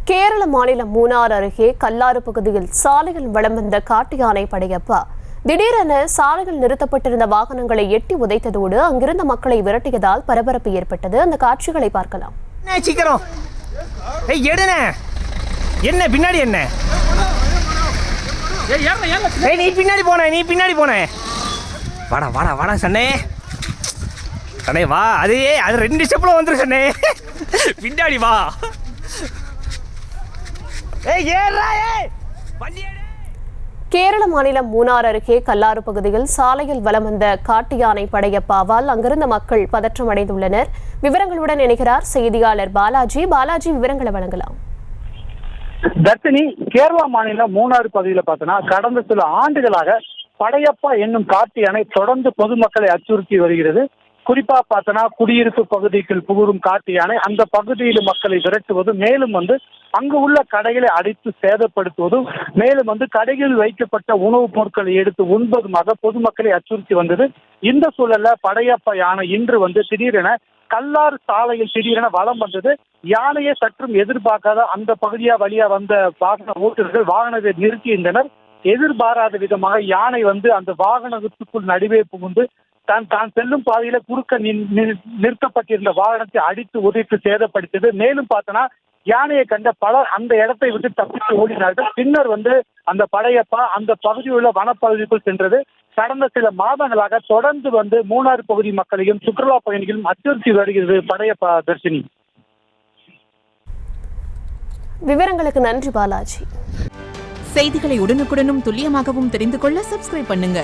கேரள மாநிலம் மூணார் அருகே கல்லாறு பகுதியில் சாலையில் வலம் வந்த காட்டு யானை படையப்பா திடீரென சாலையில் நிறுத்தப்பட்டிருந்த வாகனங்களை எட்டி உதைத்ததோடு அங்கிருந்த மக்களை விரட்டியதால் பரபரப்பு ஏற்பட்டது. அந்த காட்சிகளை பார்க்கலாம். என்ன பின்னாடி என்ன நீ பின்னாடி போன வாடா வாடா வாடா சன்னே சன்னே வா. அது 2 ஸ்டெப்ல வந்துரு சன்னே, பின்னாடி வா. கேரள மாநிலம் மூணார் அருகே கல்லாறு பகுதியில் சாலையில் வலம் வந்த காட்டு யானை படையப்பாவால் அங்கிருந்த மக்கள் பதற்றம் அடைந்துள்ளனர். விவரங்களுடன் இணைகிறார் செய்தியாளர் பாலாஜி. பாலாஜி, விவரங்களை வழங்கலாம். தர்ஷினி, கேரள மாநிலம் மூணாறு பகுதியில் பார்த்தோன்னா கடந்த சில ஆண்டுகளாக படையப்பா என்னும் காட்டு யானை தொடர்ந்து பொதுமக்களை அச்சுறுத்தி வருகிறது. குறிப்பா பார்த்தோன்னா குடியிருப்பு பகுதிக்குள் புகுறும் காட்டு யானை அந்த பகுதியில் மக்களை விரட்டுவதும், மேலும் அங்கு உள்ள கடைகளை அடித்து சேதப்படுத்துவதும், மேலும் கடைகளில் வைக்கப்பட்ட உணவுப் பொருட்களை எடுத்து உண்பதுமாக பொதுமக்களை அச்சுறுத்தி வந்தது. இந்த சூழல்ல படையப்பா யானை இன்று திடீரென கல்லாறு சாலையில் திடீரென வலம் வந்தது. யானையை சற்றும் எதிர்பார்க்காத அந்த பகுதியா வழியா வந்த வாகன ஓட்டுநர்கள் வாகனத்தை நிறுத்தியிருந்தனர். எதிர்பாராத விதமாக யானை அந்த வாகனத்துக்குள் நடுவே புகுந்து தான் செல்லும் பாதையில குறுக்க நிறுத்தப்பட்டிருந்த வாகனத்தை அடித்து உதைத்து சேதப்படுத்தியது. மேலும் பார்த்தோன்னா யானையை கண்ட பலர் அந்த இடத்தை விட்டு தப்பித்து ஓடினார்கள். பின்னர் அந்த படையப்பா அந்த பகுதியில் உள்ள வனப்பகுதிக்குள் சென்றது. கடந்த சில மாதங்களாக தொடர்ந்து மூணாறு பகுதி மக்களையும் சுற்றுலா பயணிகளும் அச்சுறுத்தி வருகிறது படையப்பா. தர்ஷினி, விவரங்களுக்கு நன்றி பாலாஜி. செய்திகளை உடனுக்குடனும் துல்லியமாகவும் தெரிந்து கொள்ள சப்ஸ்கிரைப் பண்ணுங்க.